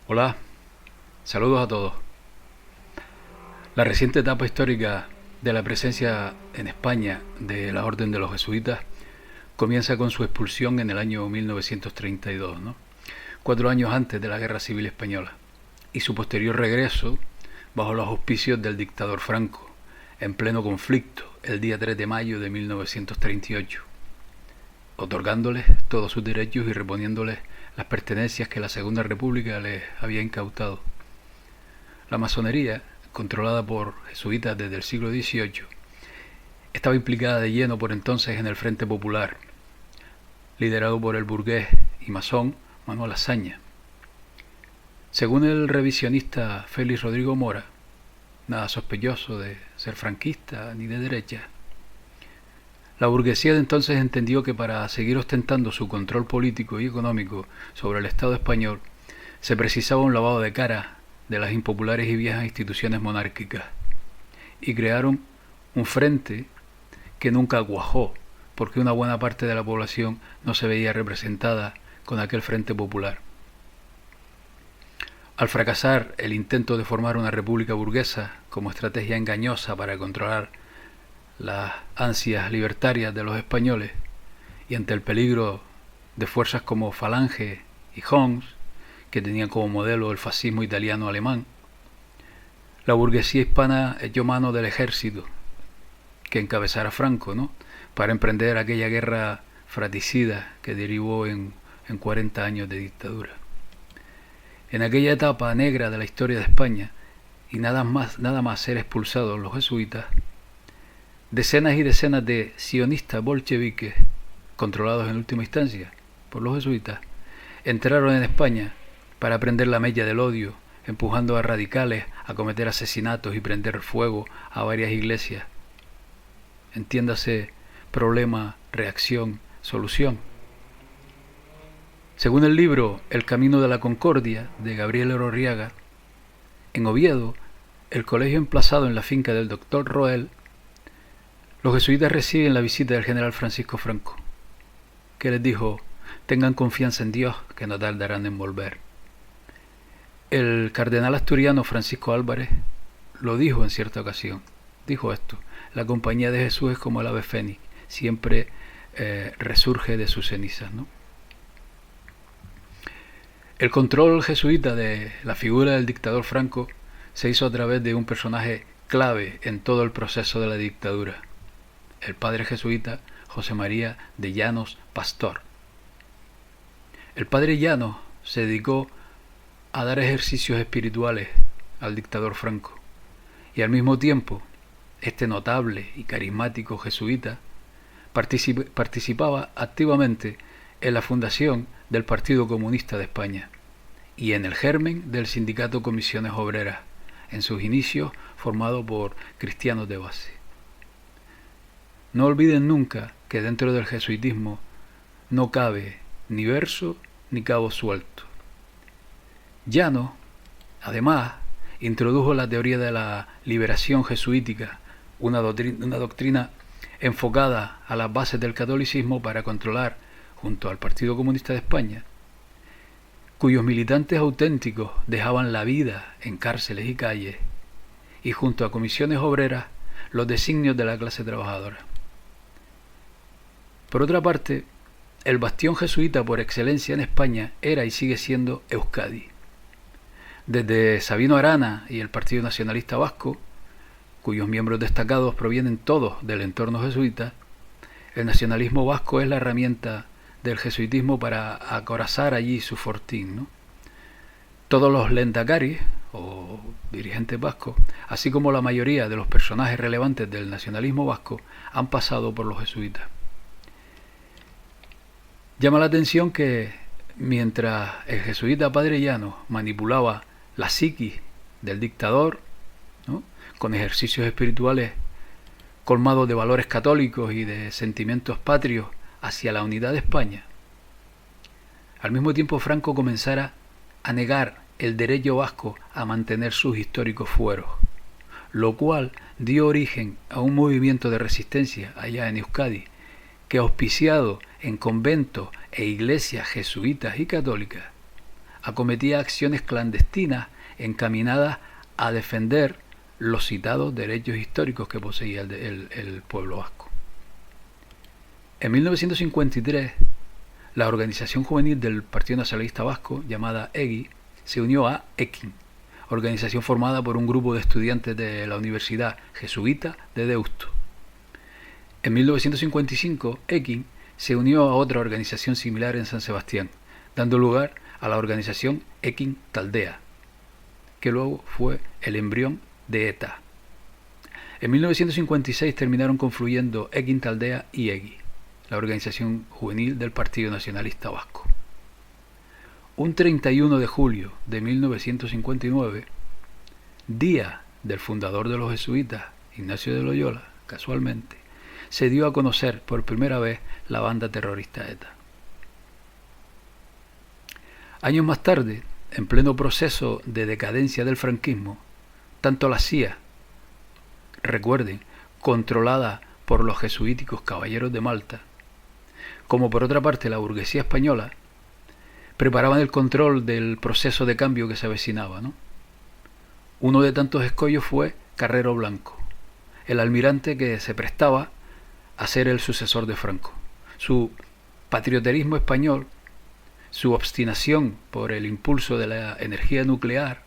Hola, saludos a todos. La reciente etapa histórica de la presencia en España de la Orden de los Jesuitas comienza con su expulsión en el año 1932, ¿no? 4 años antes de la Guerra Civil Española, y su posterior regreso bajo los auspicios del dictador Franco, en pleno conflicto, el día 3 de mayo de 1938, otorgándoles todos sus derechos y reponiéndoles las pertenencias que la Segunda República les había incautado. La masonería, controlada por jesuitas desde el siglo XVIII, estaba implicada de lleno por entonces en el Frente Popular, liderado por el burgués y masón Manuel Azaña. Según el revisionista Félix Rodrigo Mora, nada sospechoso de ser franquista ni de derecha, la burguesía de entonces entendió que para seguir ostentando su control político y económico sobre el Estado español se precisaba un lavado de cara de las impopulares y viejas instituciones monárquicas, y crearon un frente que nunca cuajó, porque una buena parte de la población no se veía representada con aquel Frente Popular. Al fracasar el intento de formar una república burguesa como estrategia engañosa para controlar las ansias libertarias de los españoles, y ante el peligro de fuerzas como Falange y Homs, que tenían como modelo el fascismo italiano-alemán, la burguesía hispana echó mano del ejército que encabezara Franco, ¿no?, para emprender aquella guerra fratricida que derivó en 40 años de dictadura. En aquella etapa negra de la historia de España, y nada más ser expulsados los jesuitas, decenas y decenas de sionistas bolcheviques, controlados en última instancia por los jesuitas, entraron en España para prender la mella del odio, empujando a radicales a cometer asesinatos y prender fuego a varias iglesias. Entiéndase problema, reacción, solución. Según el libro El Camino de la Concordia, de Gabriel Elorriaga, en Oviedo, el colegio emplazado en la finca del doctor Roel, los jesuitas reciben la visita del general Francisco Franco, que les dijo: tengan confianza en Dios, que no tardarán en volver. El cardenal asturiano Francisco Álvarez lo dijo en cierta ocasión. Dijo esto: la compañía de Jesús es como el ave fénix, siempre resurge de sus cenizas, ¿no? El control jesuita de la figura del dictador Franco se hizo a través de un personaje clave en todo el proceso de la dictadura: el padre jesuita José María de Llanos Pastor. El padre Llanos se dedicó a dar ejercicios espirituales al dictador Franco, y al mismo tiempo este notable y carismático jesuita participaba activamente en la fundación del Partido Comunista de España y en el germen del sindicato Comisiones Obreras, en sus inicios formado por cristianos de base. No olviden nunca que dentro del jesuitismo no cabe ni verso ni cabo suelto. Llanos, además, introdujo la teoría de la liberación jesuítica, una doctrina enfocada a las bases del catolicismo para controlar, junto al Partido Comunista de España, cuyos militantes auténticos dejaban la vida en cárceles y calles, y junto a comisiones obreras, los designios de la clase trabajadora. Por otra parte, el bastión jesuita por excelencia en España era y sigue siendo Euskadi. Desde Sabino Arana y el Partido Nacionalista Vasco, cuyos miembros destacados provienen todos del entorno jesuita, el nacionalismo vasco es la herramienta del jesuitismo para acorazar allí su fortín, ¿no? Todos los lendakaris, o dirigentes vascos, así como la mayoría de los personajes relevantes del nacionalismo vasco, han pasado por los jesuitas. Llama la atención que mientras el jesuita Padre Llanos manipulaba la psiquis del dictador, ¿no?, con ejercicios espirituales colmados de valores católicos y de sentimientos patrios hacia la unidad de España, al mismo tiempo Franco comenzara a negar el derecho vasco a mantener sus históricos fueros, lo cual dio origen a un movimiento de resistencia allá en Euskadi, que auspiciado en conventos e iglesias jesuitas y católicas acometía acciones clandestinas encaminadas a defender los citados derechos históricos que poseía el pueblo vasco. En 1953, la organización juvenil del Partido Nacionalista Vasco, llamada EGI, se unió a EKIN, organización formada por un grupo de estudiantes de la Universidad Jesuita de Deusto. En 1955, EKIN se unió a otra organización similar en San Sebastián, dando lugar a la organización EKIN Taldea, que luego fue el embrión de ETA. En 1956 terminaron confluyendo EKIN Taldea y EGI, la organización juvenil del Partido Nacionalista Vasco. Un 31 de julio de 1959, día del fundador de los jesuitas, Ignacio de Loyola, casualmente, se dio a conocer por primera vez la banda terrorista ETA. Años más tarde, en pleno proceso de decadencia del franquismo, tanto la CIA, recuerden, controlada por los jesuíticos caballeros de Malta, como por otra parte la burguesía española, preparaban el control del proceso de cambio que se avecinaba, ¿no? Uno de tantos escollos fue Carrero Blanco, el almirante que se prestaba a ser el sucesor de Franco. Su patrioterismo español, su obstinación por el impulso de la energía nuclear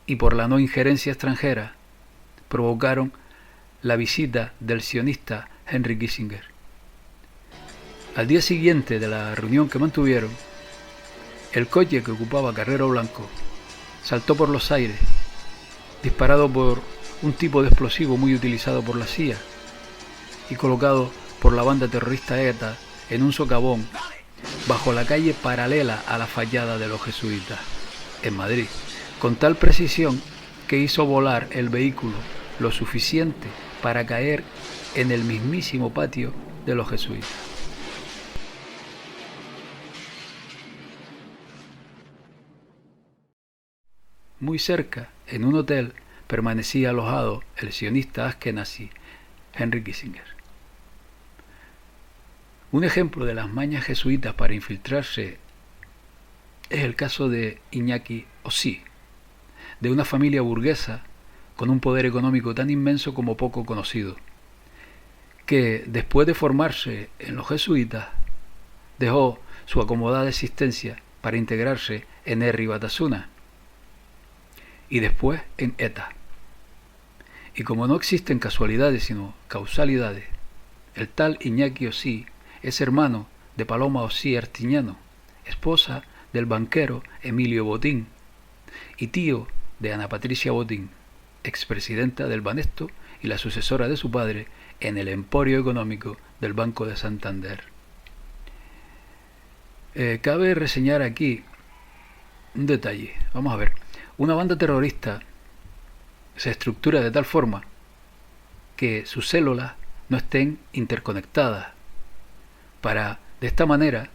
y por la no injerencia extranjera provocaron la visita del sionista Henry Kissinger. Al día siguiente de la reunión que mantuvieron, el coche que ocupaba Carrero Blanco saltó por los aires, disparado por un tipo de explosivo muy utilizado por la CIA y colocado por la banda terrorista ETA en un socavón bajo la calle paralela a la fachada de los jesuitas, en Madrid, con tal precisión que hizo volar el vehículo lo suficiente para caer en el mismísimo patio de los jesuitas. Muy cerca, en un hotel, permanecía alojado el sionista askenazi Henry Kissinger. Un ejemplo de las mañas jesuitas para infiltrarse es el caso de Iñaki Osí, de una familia burguesa con un poder económico tan inmenso como poco conocido, que después de formarse en los jesuitas dejó su acomodada existencia para integrarse en Herri Batasuna y después en ETA. Y como no existen casualidades sino causalidades, el tal Iñaki Osí es hermano de Paloma Osí Artiñano, esposa del banquero Emilio Botín y tío de Ana Patricia Botín, expresidenta del Banesto y la sucesora de su padre en el emporio económico del Banco de Santander. Cabe reseñar aquí un detalle. Vamos a ver. Una banda terrorista se estructura de tal forma que sus células no estén interconectadas para, de esta manera,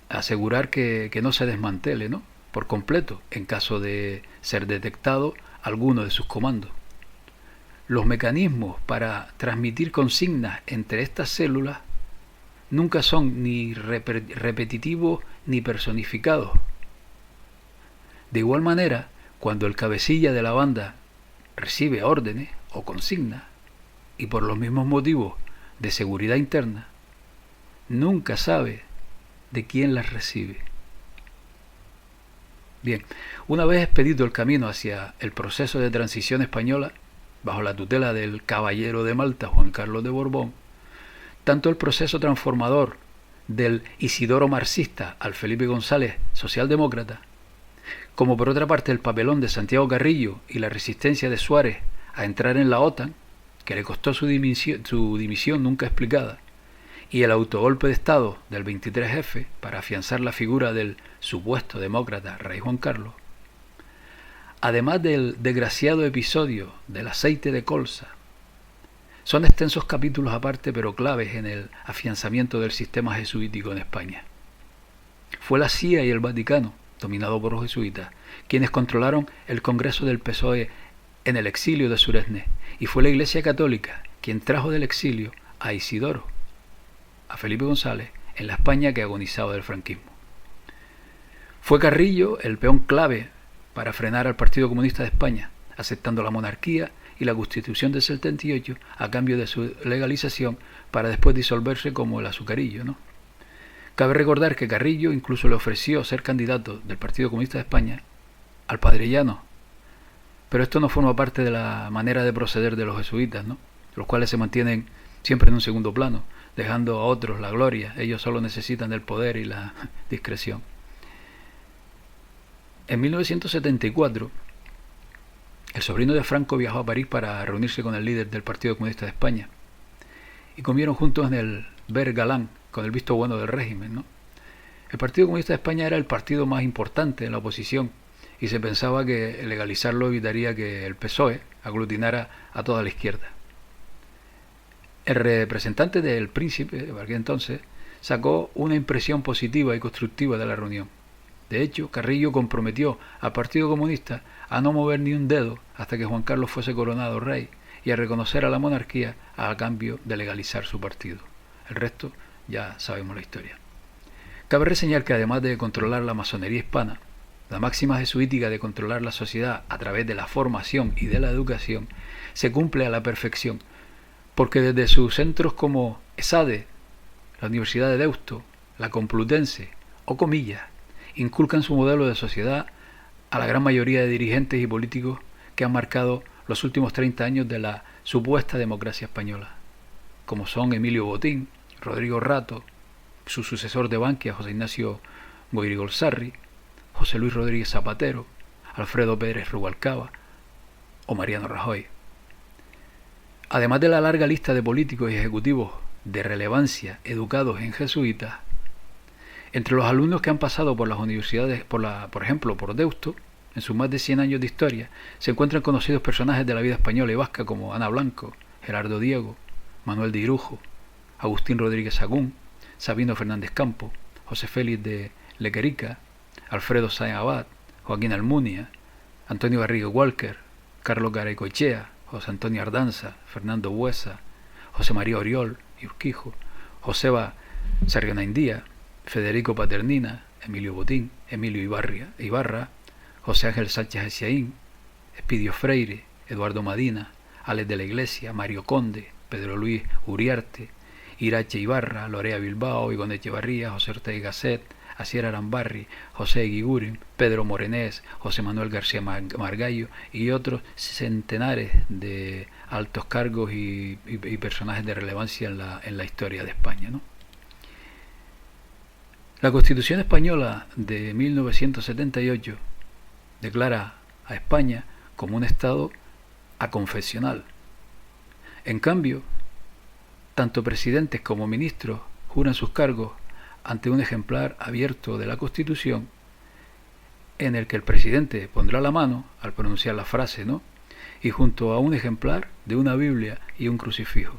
asegurar que no se desmantele, ¿no?, por completo en caso de ser detectado alguno de sus comandos. Los mecanismos para transmitir consignas entre estas células nunca son ni repetitivos ni personificados. De igual manera, cuando el cabecilla de la banda recibe órdenes o consignas, y por los mismos motivos de seguridad interna, nunca sabe de quién las recibe. Bien, una vez expedito el camino hacia el proceso de transición española, bajo la tutela del caballero de Malta, Juan Carlos de Borbón, tanto el proceso transformador del Isidoro marxista al Felipe González socialdemócrata, como por otra parte el papelón de Santiago Carrillo y la resistencia de Suárez a entrar en la OTAN, que le costó su dimisión nunca explicada, y el autogolpe de Estado del 23F para afianzar la figura del supuesto demócrata rey Juan Carlos, además del desgraciado episodio del aceite de colza, son extensos capítulos aparte pero claves en el afianzamiento del sistema jesuítico en España. Fue la CIA y el Vaticano, dominado por los jesuitas, quienes controlaron el Congreso del PSOE en el exilio de Suresnes, y fue la Iglesia Católica quien trajo del exilio a Isidoro, a Felipe González, en la España que agonizaba del franquismo. Fue Carrillo el peón clave para frenar al Partido Comunista de España, aceptando la monarquía y la Constitución del 78 a cambio de su legalización para después disolverse como el azucarillo, ¿no? Cabe recordar que Carrillo incluso le ofreció ser candidato del Partido Comunista de España al Padre Llano, pero esto no forma parte de la manera de proceder de los jesuitas, ¿no? Los cuales se mantienen siempre en un segundo plano, dejando a otros la gloria. Ellos solo necesitan del poder y la discreción. En 1974, el sobrino de Franco viajó a París para reunirse con el líder del Partido Comunista de España y comieron juntos en el Ber Galán, con el visto bueno del régimen, ¿no? El Partido Comunista de España era el partido más importante en la oposición y se pensaba que legalizarlo evitaría que el PSOE aglutinara a toda la izquierda. El representante del príncipe, por aquel entonces, sacó una impresión positiva y constructiva de la reunión. De hecho, Carrillo comprometió al Partido Comunista a no mover ni un dedo hasta que Juan Carlos fuese coronado rey y a reconocer a la monarquía a cambio de legalizar su partido. El resto ya sabemos la historia. Cabe reseñar que además de controlar la masonería hispana, la máxima jesuítica de controlar la sociedad a través de la formación y de la educación se cumple a la perfección, porque desde sus centros como ESADE, la Universidad de Deusto, la Complutense o Comillas, inculcan su modelo de sociedad a la gran mayoría de dirigentes y políticos que han marcado los últimos 30 años de la supuesta democracia española, como son Emilio Botín, Rodrigo Rato, su sucesor de Bankia, José Ignacio Goyrigolzarri, José Luis Rodríguez Zapatero, Alfredo Pérez Rubalcaba o Mariano Rajoy. Además de la larga lista de políticos y ejecutivos de relevancia educados en jesuitas, entre los alumnos que han pasado por las universidades, por ejemplo, por Deusto, en sus más de 100 años de historia, se encuentran conocidos personajes de la vida española y vasca como Ana Blanco, Gerardo Diego, Manuel de Irujo, Agustín Rodríguez Sagún, Sabino Fernández Campo, José Félix de Lequerica, Alfredo Sáenz Abad, Joaquín Almunia, Antonio Garrigo Walker, Carlos Garaycoechea, José Antonio Ardanza, Fernando Buesa, José María Oriol y Urquijo, Joseba Sarrionaindía, Federico Paternina, Emilio Botín, Emilio Ibarra, José Ángel Sánchez Aciaín, Espidio Freire, Eduardo Madina, Alex de la Iglesia, Mario Conde, Pedro Luis Uriarte, Irache Ibarra, Lorea Bilbao, Igón Echevarría, José Ortega y Gasset, Asier Arambarri, José Eguiguren, Pedro Morenés, José Manuel García Margallo y otros centenares de altos cargos y personajes de relevancia en la historia de España, ¿no? La Constitución española de 1978 declara a España como un Estado aconfesional. En cambio, tanto presidentes como ministros juran sus cargos ante un ejemplar abierto de la Constitución en el que el presidente pondrá la mano al pronunciar la frase, ¿no? Y junto a un ejemplar de una Biblia y un crucifijo,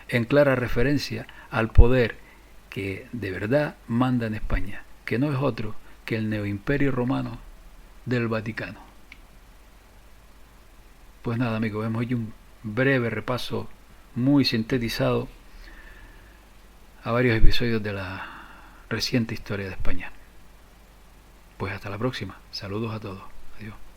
en clara referencia al poder que de verdad manda en España, que no es otro que el neoimperio romano del Vaticano. Pues nada, amigos, hemos hecho un breve repaso muy sintetizado a varios episodios de la reciente historia de España. Pues hasta la próxima. Saludos a todos. Adiós.